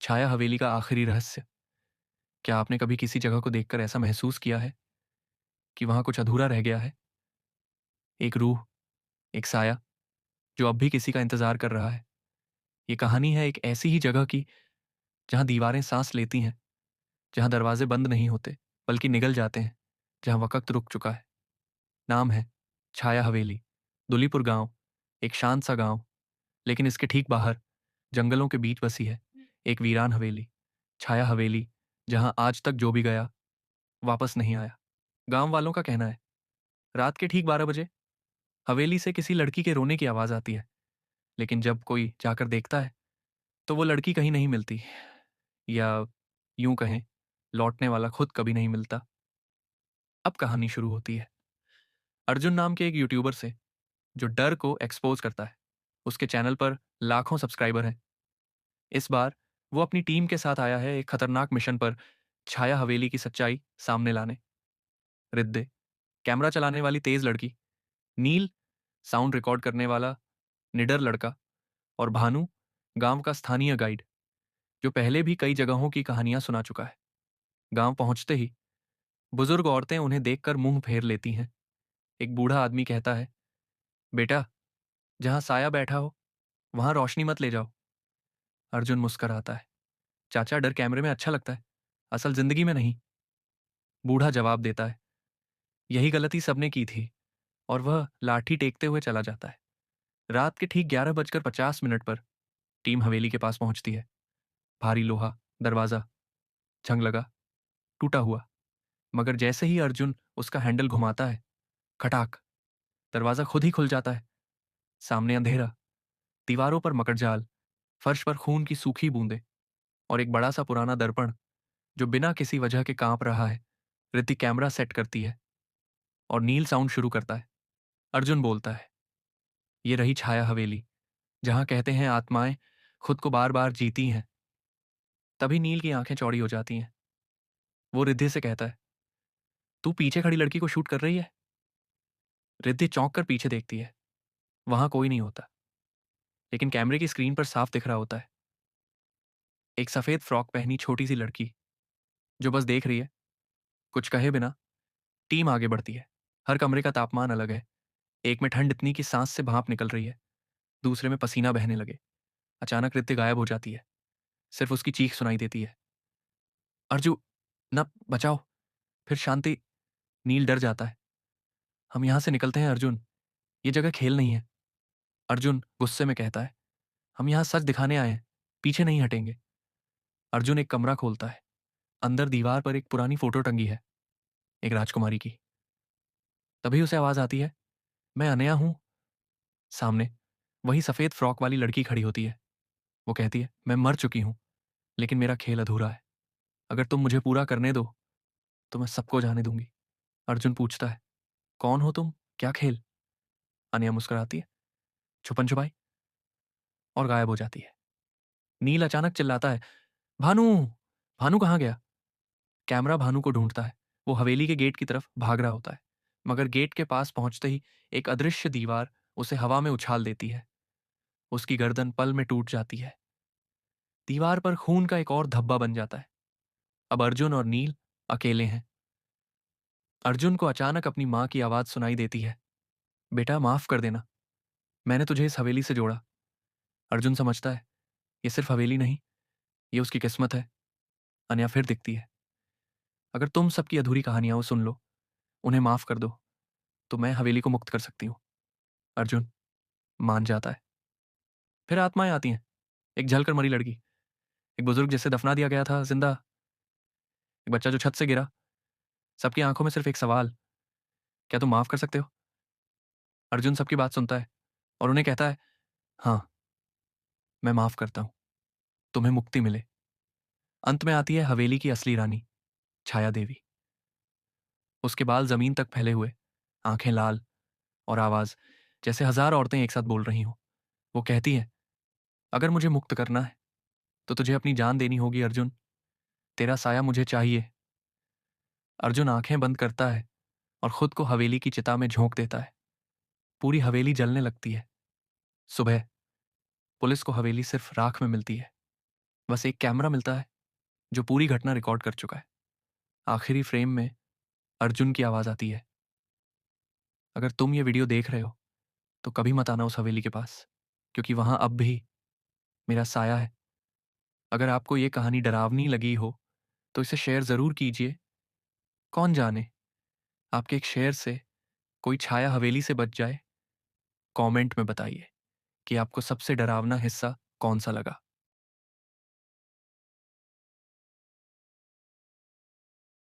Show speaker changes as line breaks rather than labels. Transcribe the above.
छाया हवेली का आखिरी रहस्य। क्या आपने कभी किसी जगह को देखकर ऐसा महसूस किया है कि वहां कुछ अधूरा रह गया है? एक रूह, एक साया जो अब भी किसी का इंतजार कर रहा है। ये कहानी है एक ऐसी ही जगह की जहां दीवारें सांस लेती हैं, जहां दरवाजे बंद नहीं होते बल्कि निगल जाते हैं, जहां वक्त रुक चुका है। नाम है छाया हवेली। दुलीपुर गांव, एक शांत सा गांव, लेकिन इसके ठीक बाहर जंगलों के बीच बसी है एक वीरान हवेली। छाया हवेली, जहां आज तक जो भी गया वापस नहीं आया। गांव वालों का कहना है रात के ठीक 12 बजे हवेली से किसी लड़की के रोने की आवाज आती है, लेकिन जब कोई जाकर देखता है तो वो लड़की कहीं नहीं मिलती, या यूं कहें लौटने वाला खुद कभी नहीं मिलता। अब कहानी शुरू होती है अर्जुन नाम के एक यूट्यूबर से, जो डर को एक्सपोज करता है। उसके चैनल पर लाखों सब्सक्राइबर हैं। इस बार वो अपनी टीम के साथ आया है एक खतरनाक मिशन पर, छाया हवेली की सच्चाई सामने लाने। रिद्दे, कैमरा चलाने वाली तेज लड़की। नील, साउंड रिकॉर्ड करने वाला निडर लड़का। और भानु, गांव का स्थानीय गाइड, जो पहले भी कई जगहों की कहानियां सुना चुका है। गांव पहुंचते ही बुजुर्ग औरतें उन्हें देखकर मुंह फेर लेती हैं। एक बूढ़ा आदमी कहता है, बेटा, जहां साया बैठा हो वहां रोशनी मत ले जाओ। अर्जुन मुस्कराता है, चाचा, डर कैमरे में अच्छा लगता है, असल जिंदगी में नहीं। बूढ़ा जवाब देता है, यही गलती सबने की थी। और वह लाठी टेकते हुए चला जाता है। रात के ठीक 11:50 पर टीम हवेली के पास पहुंचती है। भारी लोहा दरवाजा, जंग लगा, टूटा हुआ। मगर जैसे ही अर्जुन उसका हैंडल घुमाता है, खटाक, दरवाजा खुद ही खुल जाता है। सामने अंधेरा, दीवारों पर मकड़जाल, फर्श पर खून की सूखी बूंदें, और एक बड़ा सा पुराना दर्पण जो बिना किसी वजह के कांप रहा है। रिद्धि कैमरा सेट करती है और नील साउंड शुरू करता है। अर्जुन बोलता है, ये रही छाया हवेली, जहां कहते हैं आत्माएं खुद को बार बार जीती हैं। तभी नील की आंखें चौड़ी हो जाती हैं। वो रिद्धि से कहता है, तू पीछे खड़ी लड़की को शूट कर रही है? रिद्धि चौंक कर पीछे देखती है। वहां कोई नहीं होता, लेकिन कैमरे की स्क्रीन पर साफ दिख रहा होता है एक सफेद फ्रॉक पहनी छोटी सी लड़की, जो बस देख रही है, कुछ कहे बिना। टीम आगे बढ़ती है। हर कमरे का तापमान अलग है। एक में ठंड इतनी कि सांस से भाप निकल रही है, दूसरे में पसीना बहने लगे। अचानक रिद्धि गायब हो जाती है। सिर्फ उसकी चीख सुनाई देती है, अर्जू, न बचाओ। फिर शांति। नील डर जाता है। हम यहां से निकलते हैं अर्जुन, ये जगह खेल नहीं है। अर्जुन गुस्से में कहता है, हम यहां सच दिखाने आए हैं, पीछे नहीं हटेंगे। अर्जुन एक कमरा खोलता है। अंदर दीवार पर एक पुरानी फोटो टंगी है, एक राजकुमारी की। तभी उसे आवाज आती है, मैं अनया हूं। सामने वही सफेद फ्रॉक वाली लड़की खड़ी होती है। वो कहती है, मैं मर चुकी हूं, लेकिन मेरा खेल अधूरा है। अगर तुम मुझे पूरा करने दो तो मैं सबको जाने दूंगी। अर्जुन पूछता है, कौन हो तुम, क्या खेल? अनया मुस्कुराती है, छुपन छुपाई, और गायब हो जाती है। नील अचानक चिल्लाता है, भानु, भानु कहाँ गया? कैमरा भानु को ढूंढता है। वो हवेली के गेट की तरफ भाग रहा होता है, मगर गेट के पास पहुंचते ही एक अदृश्य दीवार उसे हवा में उछाल देती है। उसकी गर्दन पल में टूट जाती है। दीवार पर खून का एक और धब्बा बन जाता है। अब अर्जुन और नील अकेले हैं। अर्जुन को अचानक अपनी मां की आवाज सुनाई देती है, बेटा, माफ कर देना, मैंने तुझे इस हवेली से जोड़ा। अर्जुन समझता है ये सिर्फ हवेली नहीं, ये उसकी किस्मत है। अनया फिर दिखती है, अगर तुम सबकी अधूरी कहानियां सुन लो, उन्हें माफ कर दो, तो मैं हवेली को मुक्त कर सकती हूँ। अर्जुन मान जाता है। फिर आत्माएं आती हैं, एक जलकर मरी लड़की, एक बुजुर्ग जिसे दफना दिया गया था जिंदा, एक बच्चा जो छत से गिरा। सबकी आंखों में सिर्फ एक सवाल, क्या तुम माफ कर सकते हो? अर्जुन सबकी बात सुनता है और उन्हें कहता है, हाँ, मैं माफ करता हूं, तुम्हें मुक्ति मिले। अंत में आती है हवेली की असली रानी, छाया देवी। उसके बाल जमीन तक फैले हुए, आंखें लाल, और आवाज जैसे हजार औरतें एक साथ बोल रही हों। वो कहती है, अगर मुझे मुक्त करना है तो तुझे अपनी जान देनी होगी अर्जुन, तेरा साया मुझे चाहिए। अर्जुन आंखें बंद करता है और खुद को हवेली की चिता में झोंक देता है। पूरी हवेली जलने लगती है। सुबह पुलिस को हवेली सिर्फ राख में मिलती है। बस एक कैमरा मिलता है जो पूरी घटना रिकॉर्ड कर चुका है। आखिरी फ्रेम में अर्जुन की आवाज़ आती है, अगर तुम ये वीडियो देख रहे हो तो कभी मत आना उस हवेली के पास, क्योंकि वहां अब भी मेरा साया है। अगर आपको ये कहानी डरावनी लगी हो तो इसे शेयर ज़रूर कीजिए। कौन जाने, आपके एक शेयर से कोई छाया हवेली से बच जाए। कमेंट में बताइए कि आपको सबसे डरावना हिस्सा कौन सा लगा।